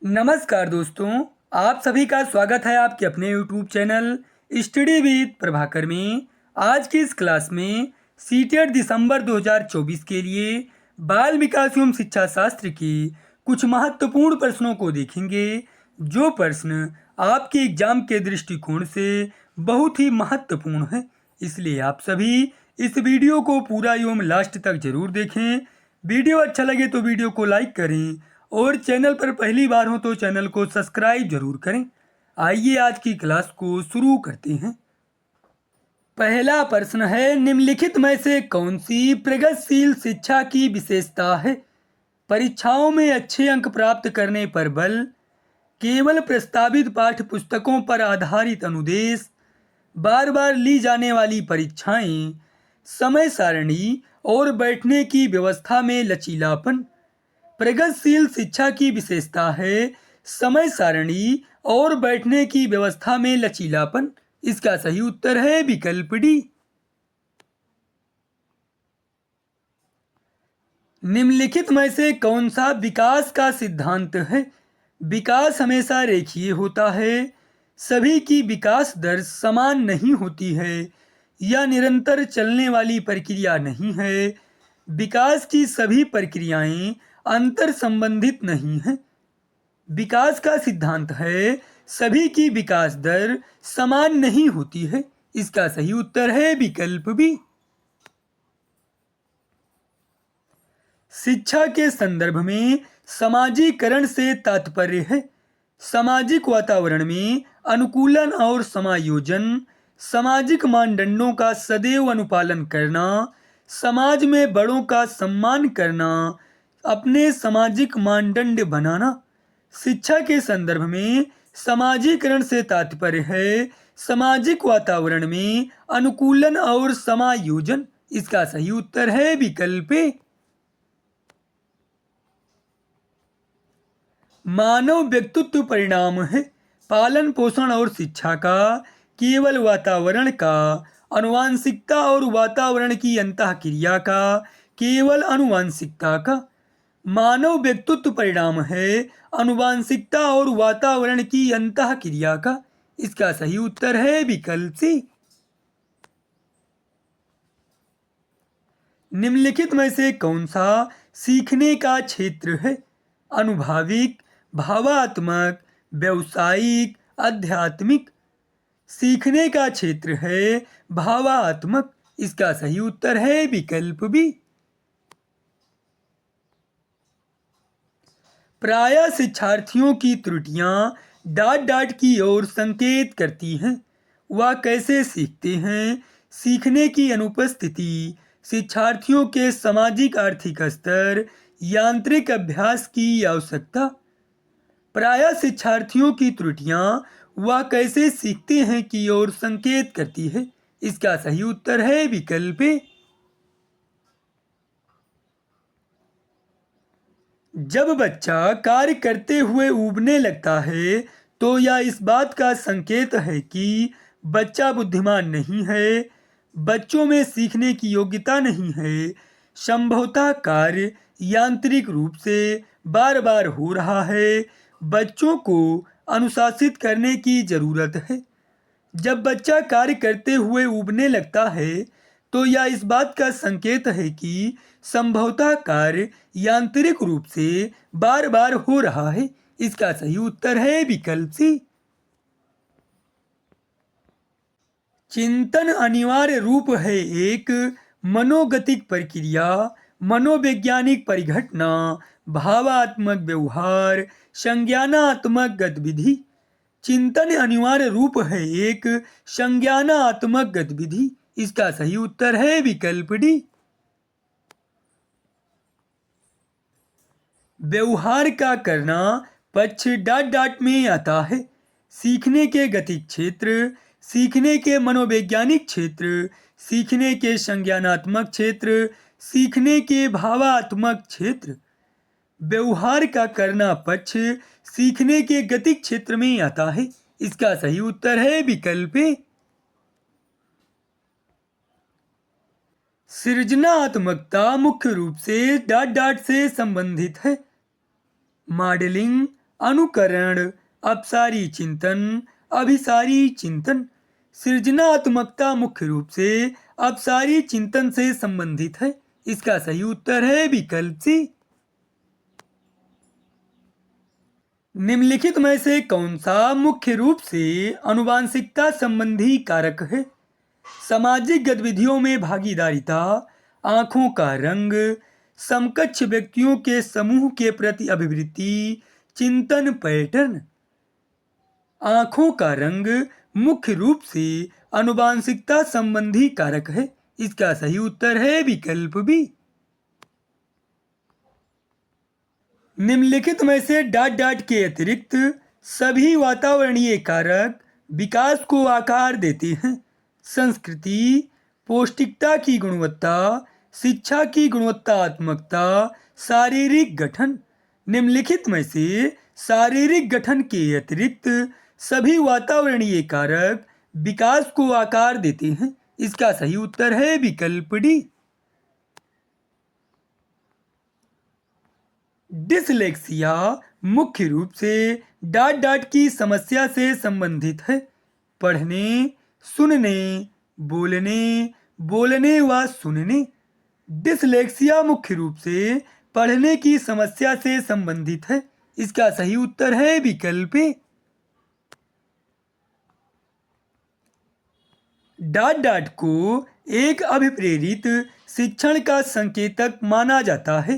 नमस्कार दोस्तों, आप सभी का स्वागत है आपके अपने YouTube channel study with Prabhakar में। आज की इस क्लास में सीटेट दिसंबर 2024 के लिए बाल विकास एवं शिक्षा शास्त्र के कुछ महत्वपूर्ण प्रश्नों को देखेंगे, जो प्रश्न आपके एग्जाम के दृष्टिकोण से बहुत ही महत्वपूर्ण है। इसलिए आप सभी इस वीडियो को पूरा एवं लास्ट तक जरूर देखें। वीडियो अच्छा लगे तो वीडियो को लाइक करें और चैनल पर पहली बार हो तो चैनल को सब्सक्राइब जरूर करें। आइए आज की क्लास को शुरू करते हैं। पहला प्रश्न है, निम्नलिखित में से कौन सी प्रगतिशील शिक्षा की विशेषता है? परीक्षाओं में अच्छे अंक प्राप्त करने पर बल, केवल प्रस्तावित पाठ्य पुस्तकों पर आधारित अनुदेश, बार बार ली जाने वाली परीक्षाएं, समय सारणी और बैठने की व्यवस्था में लचीलापन। प्रगतिशील शिक्षा की विशेषता है समय सारणी और बैठने की व्यवस्था में लचीलापन। इसका सही उत्तर है विकल्प डी। निम्नलिखित में से कौन सा विकास का सिद्धांत है? विकास हमेशा रेखीय होता है, सभी की विकास दर समान नहीं होती है, यह निरंतर चलने वाली प्रक्रिया नहीं है, विकास की सभी प्रक्रियाएं अंतर संबंधित नहीं हैं। विकास का सिद्धांत है सभी की विकास दर समान नहीं होती है। इसका सही उत्तर है विकल्प बी। शिक्षा के संदर्भ में समाजीकरण से तात्पर्य है सामाजिक वातावरण में अनुकूलन और समायोजन, सामाजिक मानदंडों का सदैव अनुपालन करना, समाज में बड़ों का सम्मान करना, अपने सामाजिक मानदंड बनाना। शिक्षा के संदर्भ में समाजीकरण से तात्पर्य है सामाजिक वातावरण में अनुकूलन और समायोजन। इसका सही उत्तर है विकल्प ए। मानव व्यक्तित्व परिणाम है पालन पोषण और शिक्षा का, केवल वातावरण का, आनुवंशिकता और वातावरण की अंतःक्रिया का, केवल आनुवंशिकता का। मानव व्यक्तित्व परिणाम है आनुवंशिकता और वातावरण की अंतःक्रिया का। इसका सही उत्तर है विकल्प सी। निम्नलिखित में से कौन सा सीखने का क्षेत्र है? अनुभाविक, भावात्मक, व्यवसायिक, आध्यात्मिक। सीखने का क्षेत्र है भावात्मक। इसका सही उत्तर है विकल्प बी। प्रायः शिक्षार्थियों की त्रुटियां डांट डांट की ओर संकेत करती हैं। वह कैसे सीखते हैं? सीखने की अनुपस्थिति, शिक्षार्थियों के सामाजिक आर्थिक स्तर, यांत्रिक अभ्यास की आवश्यकता। प्रायः शिक्षार्थियों की त्रुटियां वह कैसे सीखते हैं की ओर संकेत करती है। इसका सही उत्तर है विकल्प ए। जब बच्चा कार्य करते हुए ऊबने लगता है तो यह इस बात का संकेत है कि बच्चा बुद्धिमान नहीं है, बच्चों में सीखने की योग्यता नहीं है, संभवतः कार्य यांत्रिक रूप से बार बार हो रहा है, बच्चों को अनुशासित करने की जरूरत है। जब बच्चा कार्य करते हुए ऊबने लगता है तो यह इस बात का संकेत है कि संभवतः कार्य यांत्रिक रूप से बार बार हो रहा है। इसका सही उत्तर है विकल्प सी। चिंतन अनिवार्य रूप है एक मनोगतिक प्रक्रिया, मनोवैज्ञानिक परिघटना, भावात्मक व्यवहार, संज्ञानात्मक गतिविधि। चिंतन अनिवार्य रूप है एक संज्ञानात्मक गतिविधि। इसका सही उत्तर है विकल्प डी। व्यवहार का करना पक्ष डाट डाट में आता है। सीखने के गतिक क्षेत्र, सीखने के मनोवैज्ञानिक क्षेत्र, सीखने के संज्ञानात्मक क्षेत्र, सीखने के भावात्मक क्षेत्र। व्यवहार का करना पक्ष सीखने के गतिक क्षेत्र में आता है। इसका सही उत्तर है विकल्प ए। सृजनात्मकता मुख्य रूप से डाट डाट से संबंधित है। मॉडलिंग, अनुकरण, अपसारी चिंतन, अभिसारी चिंतन। सृजनात्मकता मुख्य रूप से अपसारी चिंतन से संबंधित है। इसका सही उत्तर है विकल्प सी। निम्नलिखित में से कौन सा मुख्य रूप से अनुवांशिकता संबंधी कारक है? सामाजिक गतिविधियों में भागीदारिता, आंखों का रंग, समकक्ष व्यक्तियों के समूह के प्रति अभिवृत्ति, चिंतन पैटर्न। आंखों का रंग मुख्य रूप से अनुवांशिकता संबंधी कारक है। इसका सही उत्तर है विकल्प बी। निम्नलिखित में से डॉट डॉट के अतिरिक्त सभी वातावरणीय कारक विकास को आकार देते हैं। संस्कृति, पौष्टिकता की गुणवत्ता, शिक्षा की गुणवत्तात्मकता, शारीरिक गठन। निम्नलिखित में से शारीरिक गठन के अतिरिक्त सभी वातावरणीय कारक विकास को आकार देते हैं। इसका सही उत्तर है विकल्प डी। डिसलेक्सिया मुख्य रूप से डॉट डॉट की समस्या से संबंधित है। पढ़ने, सुनने, बोलने व सुनने। डिसलेक्सिया मुख्य रूप से पढ़ने की समस्या से संबंधित है। इसका सही उत्तर है विकल्प ए। डॉट डॉट को एक अभिप्रेरित शिक्षण का संकेतक माना जाता है।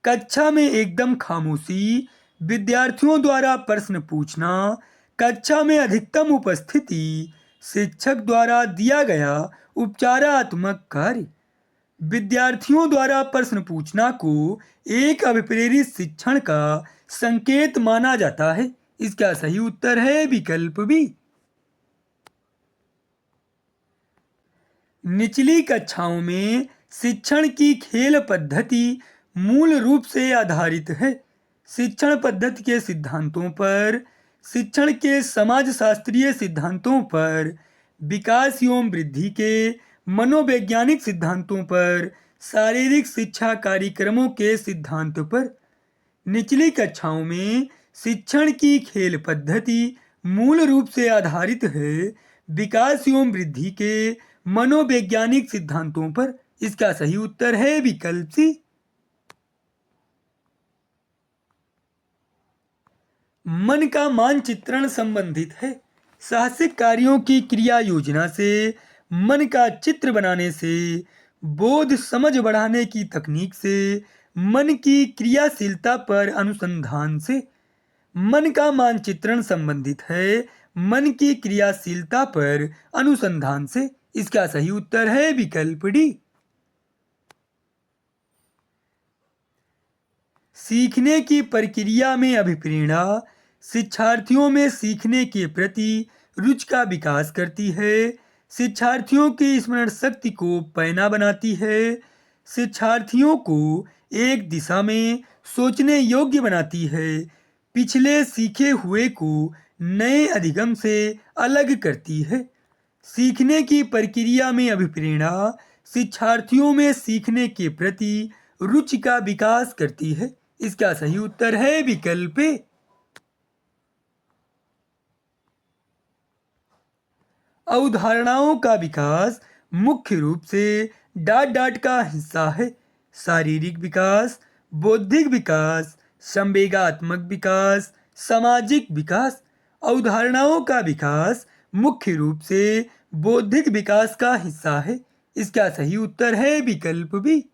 कक्षा में एकदम खामोशी, विद्यार्थियों द्वारा प्रश्न पूछना, कक्षा में अधिकतम उपस्थिति, शिक्षक द्वारा दिया गया उपचारात्मक कार्य। विद्यार्थियों द्वारा प्रश्न पूछना को एक अभिप्रेरित शिक्षण का संकेत माना जाता है। इसका सही उत्तर है विकल्प बी। निचली कक्षाओं में शिक्षण की खेल पद्धति मूल रूप से आधारित है। शिक्षण पद्धति के सिद्धांतों पर, शिक्षण के समाजशास्त्रीय सिद्धांतों पर, विकास एवं वृद्धि के मनोवैज्ञानिक सिद्धांतों पर, शारीरिक शिक्षा कार्यक्रमों के सिद्धांत पर। निचली कक्षाओं में शिक्षण की खेल पद्धति मूल रूप से आधारित है विकास एवं वृद्धि के मनोवैज्ञानिक सिद्धांतों पर। इसका सही उत्तर है विकल्प सी। मन का मानचित्रण संबंधित है। साहसिक कार्यों की क्रिया योजना से, मन का चित्र बनाने से, बोध समझ बढ़ाने की तकनीक से, मन की क्रियाशीलता पर अनुसंधान से। मन का मानचित्रण संबंधित है मन की क्रियाशीलता पर अनुसंधान से। इसका सही उत्तर है विकल्प डी। सीखने की प्रक्रिया में अभिप्रेरणा शिक्षार्थियों में सीखने के प्रति रुचि का विकास करती है। शिक्षार्थियों की स्मरण शक्ति को पैना बनाती है। शिक्षार्थियों को एक दिशा में सोचने योग्य बनाती है। पिछले सीखे हुए को नए अधिगम से अलग करती है। सीखने की प्रक्रिया में अभिप्रेरणा शिक्षार्थियों में सीखने के प्रति रुचि का विकास करती है। इसका सही उत्तर है विकल्प ए। अवधारणाओं का विकास मुख्य रूप से डॉट डॉट का हिस्सा है। शारीरिक विकास, बौद्धिक विकास, संवेगात्मक विकास, सामाजिक विकास। अवधारणाओं का विकास मुख्य रूप से बौद्धिक विकास का हिस्सा है। इसका सही उत्तर है विकल्प बी।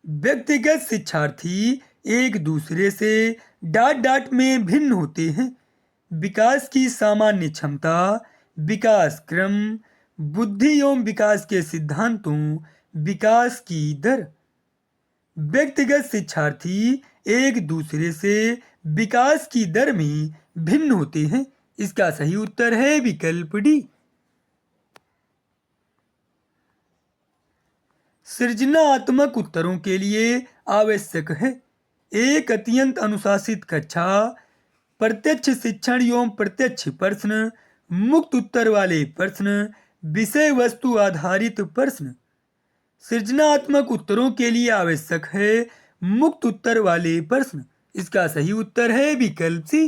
व्यक्तिगत शिक्षार्थी एक दूसरे से डॉट डॉट में भिन्न होते हैं। विकास की सामान्य क्षमता, विकास क्रम, बुद्धि एवं विकास के सिद्धांतों, विकास की दर। व्यक्तिगत शिक्षार्थी एक दूसरे से विकास की दर में भिन्न होते हैं। इसका सही उत्तर है विकल्प डी। सृजनात्मक उत्तरों के लिए आवश्यक है एक अत्यंत अनुशासित कक्षा, प्रत्यक्ष शिक्षण एवं प्रत्यक्ष प्रश्न, मुक्त उत्तर वाले प्रश्न, विषय वस्तु आधारित प्रश्न। सृजनात्मक उत्तरों के लिए आवश्यक है मुक्त उत्तर वाले प्रश्न। इसका सही उत्तर है विकल्प सी।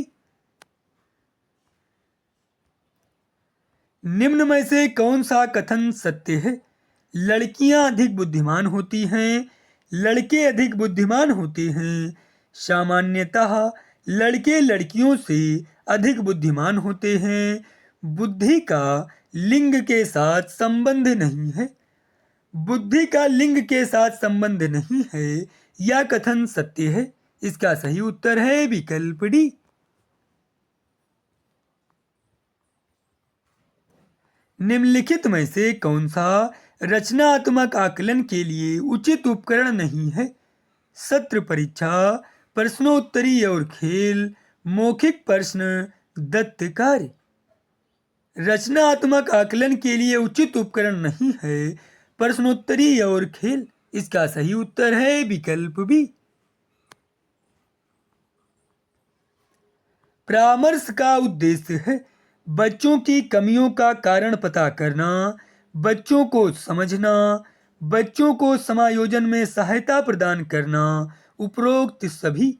निम्न में से कौन सा कथन सत्य है? लड़कियां अधिक बुद्धिमान होती हैं, लड़के अधिक बुद्धिमान होते हैं। सामान्यतः लड़के लड़कियों से अधिक बुद्धिमान होते हैं। बुद्धि का लिंग के साथ संबंध नहीं है। बुद्धि का लिंग के साथ संबंध नहीं है। यह कथन सत्य है। इसका सही उत्तर है विकल्प डी। निम्नलिखित में से कौन सा रचनात्मक आकलन के लिए उचित उपकरण नहीं है? सत्र परीक्षा, प्रश्नोत्तरी और खेल, मौखिक प्रश्न, दत्त कार्य। रचनात्मक आकलन के लिए उचित उपकरण नहीं है प्रश्नोत्तरी और खेल। इसका सही उत्तर है विकल्प बी। परामर्श का उद्देश्य है बच्चों की कमियों का कारण पता करना, बच्चों को समझना, बच्चों को समायोजन में सहायता प्रदान करना। उपरोक्त सभी।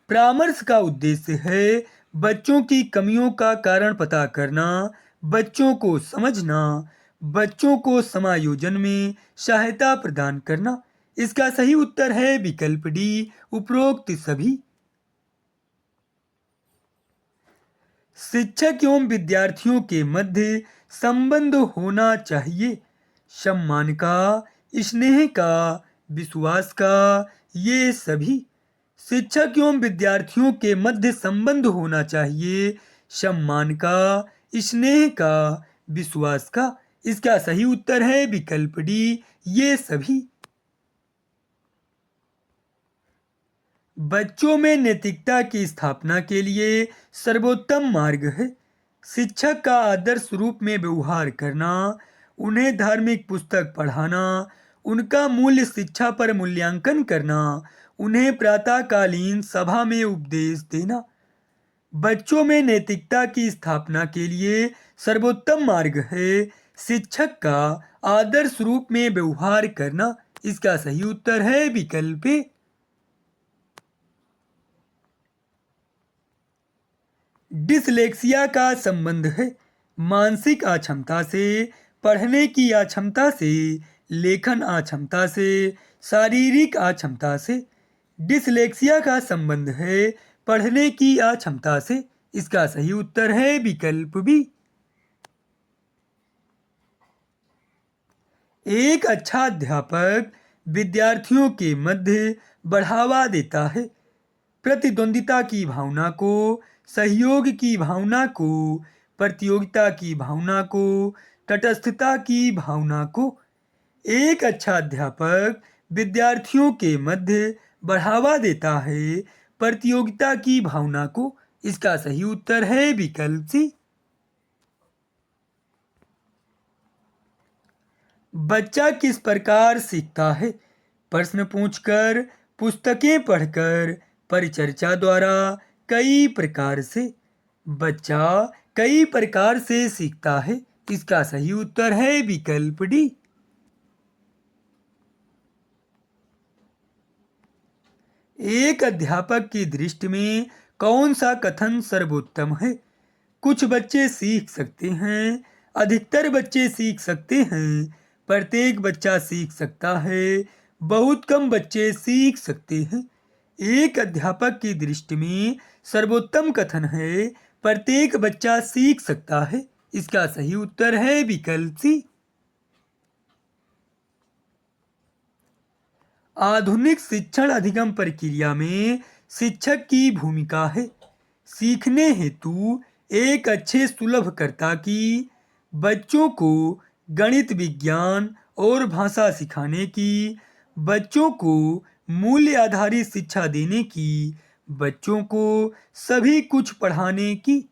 परामर्श का उद्देश्य है बच्चों की कमियों का कारण पता करना, बच्चों को समझना, बच्चों को समायोजन में सहायता प्रदान करना। इसका सही उत्तर है विकल्प डी, उपरोक्त सभी। शिक्षक एवं विद्यार्थियों के मध्य संबंध होना चाहिए सम्मान का, स्नेह का, विश्वास का, ये सभी। शिक्षक एवं विद्यार्थियों के मध्य संबंध होना चाहिए सम्मान का, स्नेह का, विश्वास का। इसका सही उत्तर है विकल्प डी, ये सभी। बच्चों में नैतिकता की स्थापना के लिए सर्वोत्तम मार्ग है शिक्षक का आदर्श रूप में व्यवहार करना, उन्हें धार्मिक पुस्तक पढ़ाना, उनका मूल्य शिक्षा पर मूल्यांकन करना, उन्हें प्रातःकालीन सभा में उपदेश देना। बच्चों में नैतिकता की स्थापना के लिए सर्वोत्तम मार्ग है शिक्षक का आदर्श रूप में व्यवहार करना। इसका सही उत्तर है विकल्प ए। डिसलेक्सिया का संबंध है मानसिक अक्षमता से, पढ़ने की अक्षमता से, लेखन अक्षमता से, शारीरिक अक्षमता से। डिसलेक्सिया का संबंध है पढ़ने की अक्षमता से। इसका सही उत्तर है विकल्प बी। एक अच्छा अध्यापक विद्यार्थियों के मध्य बढ़ावा देता है प्रतिद्वंदिता की भावना को, सहयोग की भावना को, प्रतियोगिता की भावना को, तटस्थता की भावना को। एक अच्छा अध्यापक विद्यार्थियों के मध्य बढ़ावा देता है प्रतियोगिता की भावना को। इसका सही उत्तर है विकल्प सी। बच्चा किस प्रकार सीखता है? प्रश्न पूछकर, पुस्तकें पढ़कर, परिचर्चा द्वारा, कई प्रकार से। बच्चा कई प्रकार से सीखता है। इसका सही उत्तर है विकल्प डी। एक अध्यापक की दृष्टि में कौन सा कथन सर्वोत्तम है? कुछ बच्चे सीख सकते हैं, अधिकतर बच्चे सीख सकते हैं, प्रत्येक बच्चा सीख सकता है, बहुत कम बच्चे सीख सकते हैं। एक अध्यापक की दृष्टि में सर्वोत्तम कथन है प्रत्येक बच्चा सीख सकता है। इसका सही उत्तर है विकल्प सी। आधुनिक शिक्षण अधिगम प्रक्रिया में शिक्षक की भूमिका है सीखने हेतु एक अच्छे सुलभकर्ता की, बच्चों को गणित, विज्ञान और भाषा सिखाने की, बच्चों को मूल्य आधारित शिक्षा देने की, बच्चों को सभी कुछ पढ़ाने की।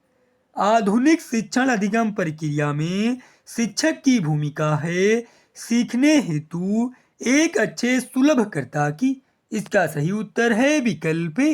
आधुनिक शिक्षण अधिगम प्रक्रिया में शिक्षक की भूमिका है सीखने हेतु एक अच्छे सुलभकर्ता की। इसका सही उत्तर है विकल्प ए।